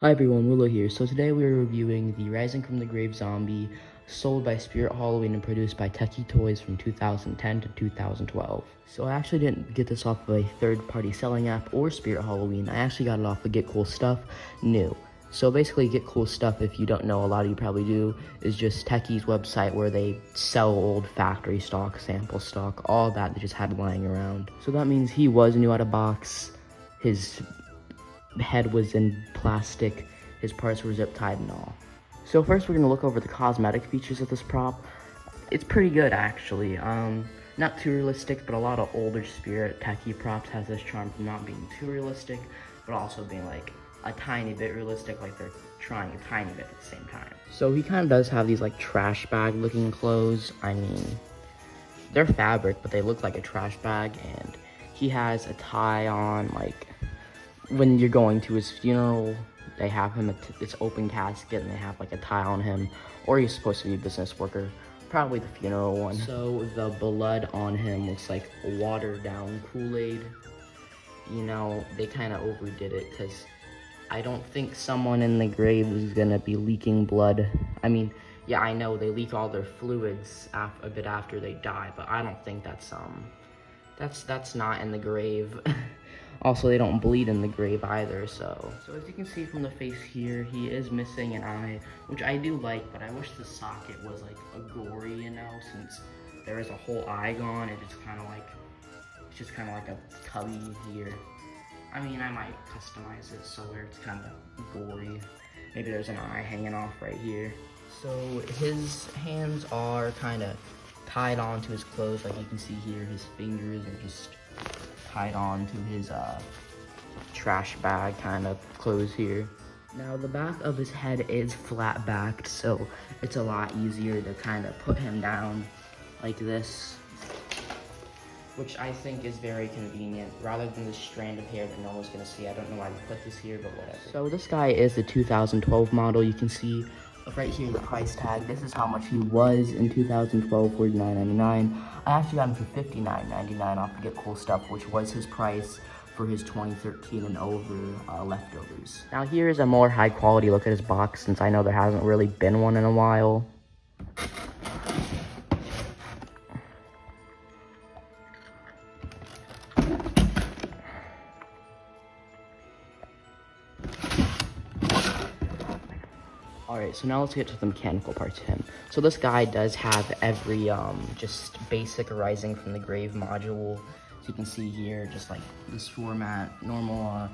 Hi everyone, Willow here. So today we're reviewing the Rising from the Grave zombie sold by Spirit Halloween and produced by Techie Toys from 2010 to 2012. So I actually didn't get this off of a third-party selling app or Spirit Halloween. I actually got it off of Get Cool Stuff new. So basically Get Cool Stuff, if you don't know, a lot of you probably do, is just Techie's website where they sell old factory stock, sample stock, all that they just had lying around. So that means he was new out of box. His head was in plastic, his parts were zip tied and all. So first we're gonna look over the cosmetic features of this prop. It's pretty good actually. Not too realistic, but a lot of older Spirit Techie props has this charm from not being too realistic, but also being like a tiny bit realistic, like they're trying a tiny bit at the same time. So he kind of does have these like trash bag looking clothes. I mean, they're fabric, but they look like a trash bag, and he has a tie on, like when you're going to his funeral, they have him, it's open casket, and they have like a tie on him, or he's supposed to be a business worker, probably the funeral one. So the blood on him looks like watered down Kool-Aid. You know, they kind of overdid it, because I don't think someone in the grave is gonna be leaking blood. I mean, yeah, I know they leak all their fluids a bit after they die, but I don't think that's not in the grave. Also, they don't bleed in the grave either, so as you can see from the face here, he is missing an eye, which I do like, but I wish the socket was like a gory, you know, since there is a whole eye gone. It's just kind of like a cubby here. I mean, I might customize it so where it's kind of gory. Maybe there's an eye hanging off right here. So his hands are kind of tied onto his clothes, like you can see here. His fingers are just tied on to his trash bag kind of clothes here. Now the back of his head is flat backed, so it's a lot easier to kind of put him down like this, which I think is very convenient, rather than this strand of hair that no one's gonna see. I don't know why they put this here, but whatever. So this guy is the 2012 model. You can see right here the price tag. This is how much he was in 2012, $49.99. I actually got him for $59.99 off of Get Cool Stuff, which was his price for his 2013 and over leftovers. Now here's a more high quality look at his box, since I know there hasn't really been one in a while. Alright, so now let's get to the mechanical parts of him. So this guy does have every just basic Rising from the Grave module. So you can see here, just like this format, normal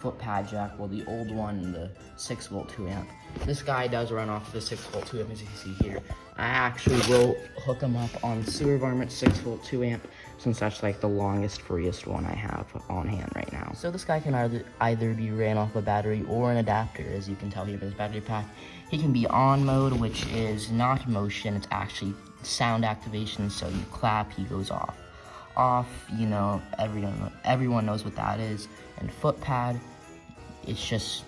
foot pad jack, well the old one, the 6-volt 2-amp. This guy does run off the 6-volt 2-amp, as you can see here. I actually will hook him up on Sewer Varmint 6-volt 2-amp, since that's like the longest, freest one I have on hand right now. So this guy can either be ran off a battery or an adapter, as you can tell here by his battery pack. He can be on mode, which is not motion, it's actually sound activation, so you clap, he goes off. Off, you know, everyone knows what that is. And foot pad, it's just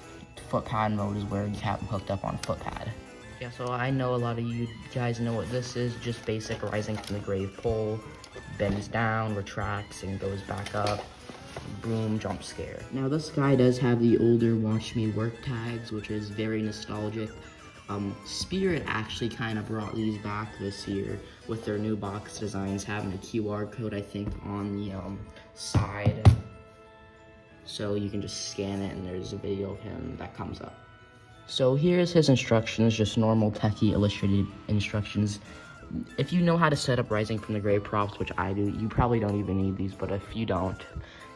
foot pad mode is where you have him hooked up on a foot pad. Yeah, so I know a lot of you guys know what this is, just basic Rising from the Grave pole. Bends down, retracts, and goes back up. Boom, jump scare. Now this guy does have the older Watch Me Work tags, which is very nostalgic. Spirit actually kind of brought these back this year with their new box designs, having a QR code, I think, on the side. So you can just scan it and there's a video of him that comes up. So here's his instructions, just normal Techie illustrated instructions. If you know how to set up Rising from the Grave props, which I do, you probably don't even need these, but if you don't,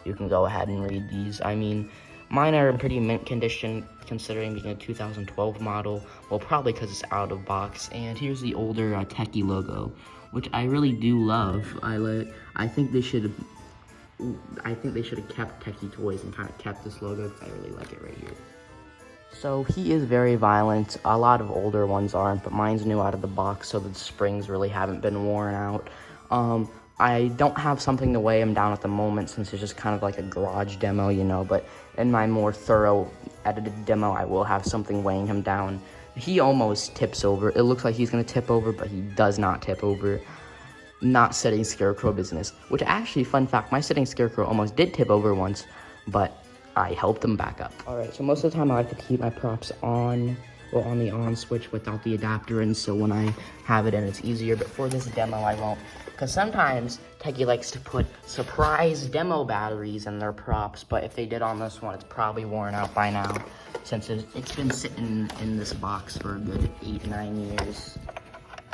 you can go ahead and read these. I mean, mine are in pretty mint condition, considering being a 2012 model, well, probably because it's out of box. And here's the older Techie logo, which I really do love. I think they should have kept Techie Toys and kind of kept this logo, because I really like it right here. So he is very violent. A lot of older ones aren't, but mine's new out of the box, so the springs really haven't been worn out. I don't have something to weigh him down at the moment, since it's just kind of like a garage demo, you know, but in my more thorough edited demo, I will have something weighing him down. He almost tips over. It looks like he's gonna tip over, but he does not tip over. Not Sitting Scarecrow business, which actually, fun fact, my Sitting Scarecrow almost did tip over once, but I helped them back up. All right, so most of the time I like to keep my props on, or on the on switch without the adapter in, so when I have it in, it's easier. But for this demo, I won't, because sometimes Techie likes to put surprise demo batteries in their props, but if they did on this one, it's probably worn out by now, since it's been sitting in this box for a good 8-9 years.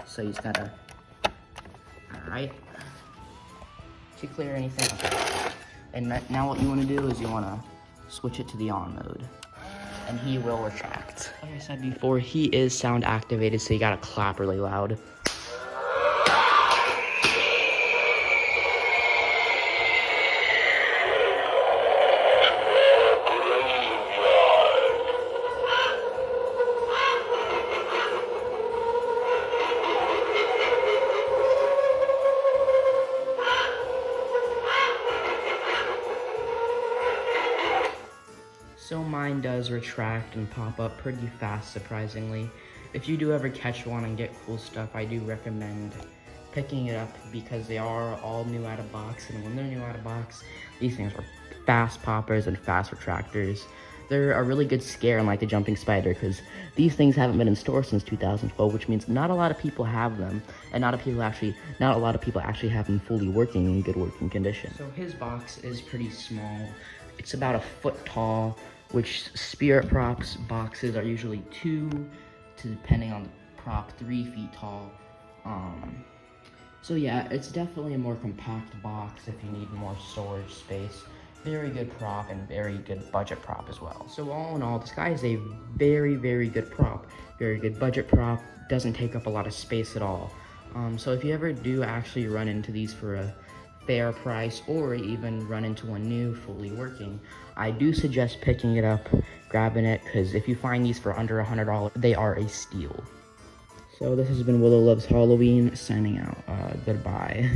So you just gotta, all right. Did you clear anything? Okay. And now what you wanna do is you wanna switch it to the on mode, and he will retract. Like I said before, he is sound activated, so you gotta clap really loud. So mine does retract and pop up pretty fast, surprisingly. If you do ever catch one and get cool stuff, I do recommend picking it up because they are all new out of box, and when they're new out of box, these things are fast poppers and fast retractors. They're a really good scare, unlike the jumping spider, because these things haven't been in store since 2012, which means not a lot of people have them, and not a lot of people actually have them fully working in good working condition. So his box is pretty small. It's about 1 foot tall, which Spirit props boxes are usually 2 to, depending on the prop, 3 feet tall. So yeah, it's definitely a more compact box if you need more storage space. Very good prop and very good budget prop as well. So all in all, this guy is a very, very good prop. Very good budget prop, doesn't take up a lot of space at all. So if you ever do actually run into these for a fair price, or even run into one new fully working, I do suggest picking it up, grabbing it, because if you find these for under $100, they are a steal. So this has been Willow Loves Halloween, signing out. Goodbye.